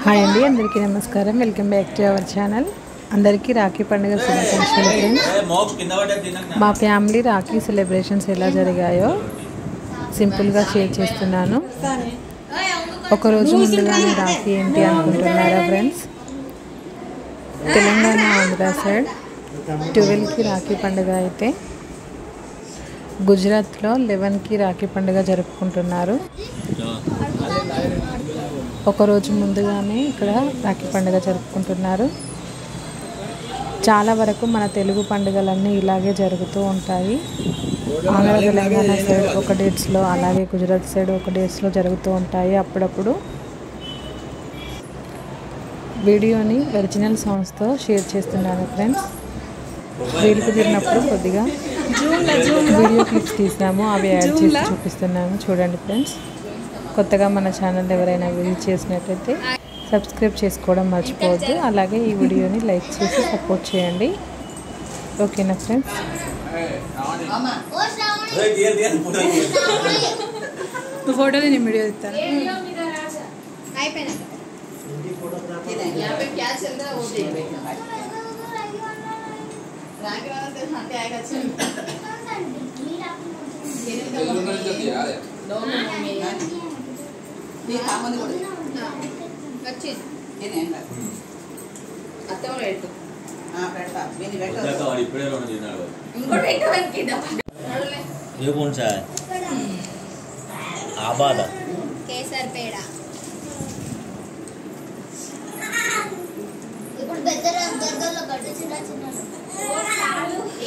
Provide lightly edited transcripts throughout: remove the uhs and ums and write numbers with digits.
Hi అండి, అందరికీ నమస్కారం. Welcome back to our channel. అందరికీ రాఖీ పండుగ శుభాకాంక్షలు ఫ్రెండ్స్. మా ఫ్యామిలీ రాఖీ సెలబ్రేషన్స్ ఎలా జరిగాయో సింపుల్గా షేర్ చేస్తున్నాను. ఒకరోజు ముందుగానే రాఖీ ఏంటి అనుకుంటున్నారా ఫ్రెండ్స్? తెలంగాణ ఆంధ్ర సైడ్ 12కి రాఖీ పండుగ అయితే గుజరాత్లో 11కి రాఖీ పండుగ జరుపుకుంటున్నారు. ఒకరోజు ముందుగానే ఇక్కడ రాఖీ పండుగ జరుపుకుంటున్నారు. చాలా వరకు మన తెలుగు పండుగలన్నీ ఇలాగే జరుగుతూ ఉంటాయి. ఆంధ్ర తెలంగాణ సైడ్ ఒక డేట్స్లో, అలాగే గుజరాత్ సైడ్ ఒక డేట్స్లో జరుగుతూ ఉంటాయి. అప్పుడప్పుడు వీడియోని ఒరిజినల్ సాంగ్స్తో షేర్ చేస్తున్నాను ఫ్రెండ్స్. వీలు కుదిరినప్పుడు కొద్దిగా వీడియో క్లిప్స్ తీసాము, అవి యాడ్ చేసి చూపిస్తున్నాను. చూడండి ఫ్రెండ్స్. కొత్తగా మన ఛానల్ ఎవరైనా విజిట్ చేసినట్టయితే సబ్స్క్రైబ్ చేసుకోవడం మర్చిపోవద్దు. అలాగే ఈ వీడియోని లైక్ చేసి సపోర్ట్ చేయండి. ఓకేనా ఫ్రెండ్స్? ఫోటోలు నేను వీడియో ఇస్తాను. ये कौन सा है? आबाद केसर पेड़ा ఇప్పుడు పెద్దలో గడ్డ చిన్న చిన్న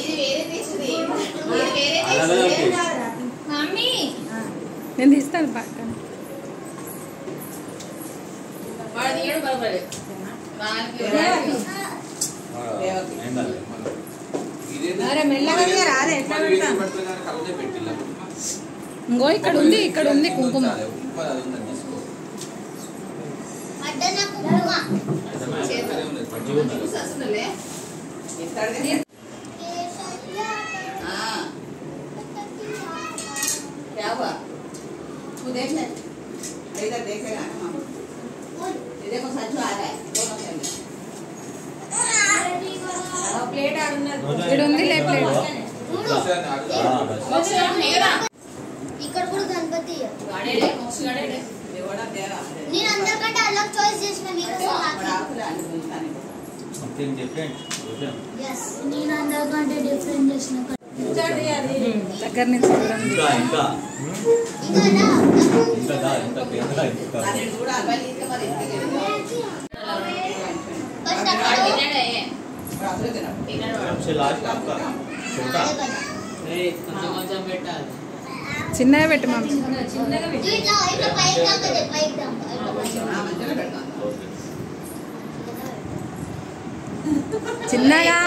ఇది వేరే తీసుది ఇది వేరే తీసుది మమ్మీ నేను తీస్తాను పక్కన. వాడు తీయడు బరబరే అరే మెల్లగా రారే ఎట్లా పెడతా? ఇంకో ఇక్కడ ఉంది కుంకుమ. అడ్డన కుంకుమ ససునలే क्या हुआ तू देख ले इधर देखेगा ना मामा ये देखो सच आ रहा है दोनों से प्लेट ఇక్కడ ఉందిలే ప్లేట్. ఇక్కడ కూడా గణపతి గాడేడే మోక్ష గాడేడే దేవడా తేరా నేను అందరికంటే అలగ్ చాయిస్ చేసిన మీకు సంథింగ్ డిఫరెంట్. yes నేను అందరికంటే డిఫరెంట్ చేసిన దగ్గర నుంచి చూడండి. ఇంకా కూడా అబ్బాయి ఇంకా మరి ఫస్ట్ అక్కడ తినడే सबसे लास्ट आपका छोटा చిన్నగా పెట్టు మామ. ఇట్లా ఇట్లా పైకి దాకా పైకి దాకా చిన్నగా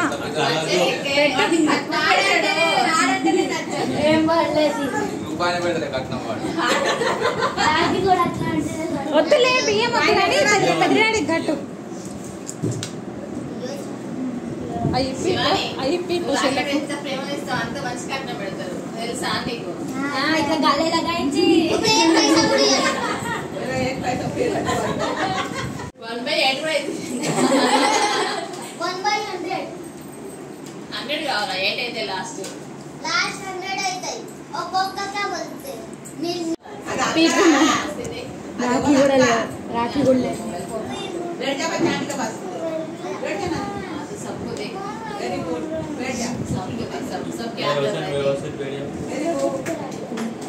ఏం పడలేదు రూపాయలు పెడతారు కట్నం వాడు అది కూడా అట్లా అంటే వద్దులే బియ్యం వద్దులని పెద్దడాడి గట్టు అయిపోయి ఇట్లా గాలి లగాయించి 1/100 కావాలా 8 అయితే లాస్ట్ 100 అవుతాయి ఒక్కొక్కగా బోల్తే రాఖీ కూడా లేదు. రాఖీ కూడా లేదు. बैठ जा बैठ के पास बैठ जा ना सबको देख वेरी गुड बैठ जा सबके पास सब क्या कर रहे हैं व्यवस्थित बैठिए. वेरी गुड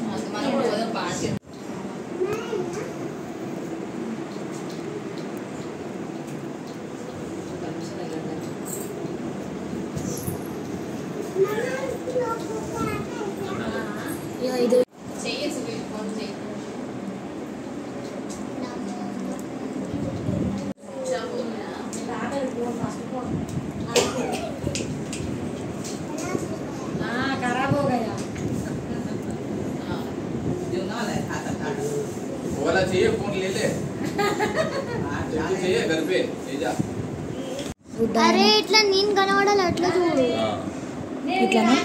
हां तुम्हारा उधर पास है ఇది चाहिए सुबह कौन चाहिए ఖరాబ్ हो गया. जो ना ले खाता खाता वो वाला चाहिए फोन ले ले जो चाहिए घर पे ले जा అరే ఇట్లా నేను కనబడాలి అట్లా చూడు ఇట్లానా?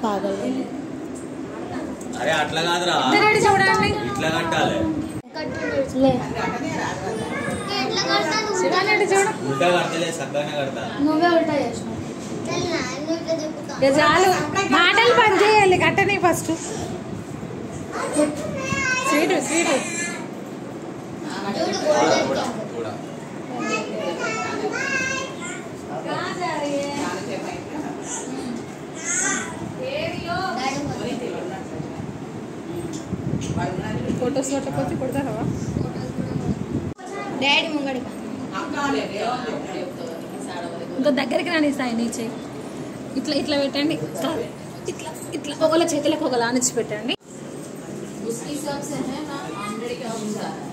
పాగలు అరే అట్లా కాదురా, చూడండి. ఇట్లా కట్టాలి. ले అటనే రాదు ఎట్లా కడతాను శివానండి చూడు. ఉల్టా కడతలే సక్కగానే కడతా. నువ్వే ఉల్టా చేసినావు తెల్లా నువ్వు ఇట్లా చెప్పుతా ఇక చాలు మాటలు పని చేయాలి కట్టని ఫస్ట్. స్వీట్ స్వీట్ చూడు గోల్డెన్ కూడా క్యాప్ కూడా చాలా సేపు అయిందా డాడీ ఫొటోస్ కొట్టకపోతే కొడతావా? డాడీ ముంగడి అక్క లేదు చెప్తావు సాడవలేదు ఇంకా దగ్గరికి రాని సాయి నీ చెయ్యి ఇట్లా ఇట్లా పెట్టండి. కాదు ఇట్లా ఇట్లా ఒకళ్ళ చేతులకు ఒకలా అనిచ్చి పెట్టండి. उसके हिसाब से है ना 100 का हो जा रहा है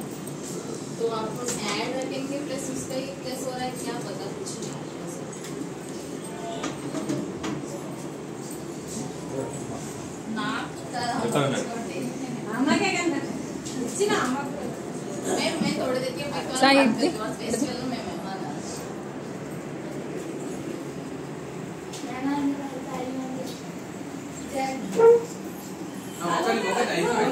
तो आपको ऐड रखेंगे प्लस उसका ही प्लस हो रहा है क्या पता कुछ नहीं नाक ఎక్కడ ఉన్నాయి? मैं थोड़ी देर के Side पे। फेस्टिवल में मेहमान आ ఒకటి అయిపోయింది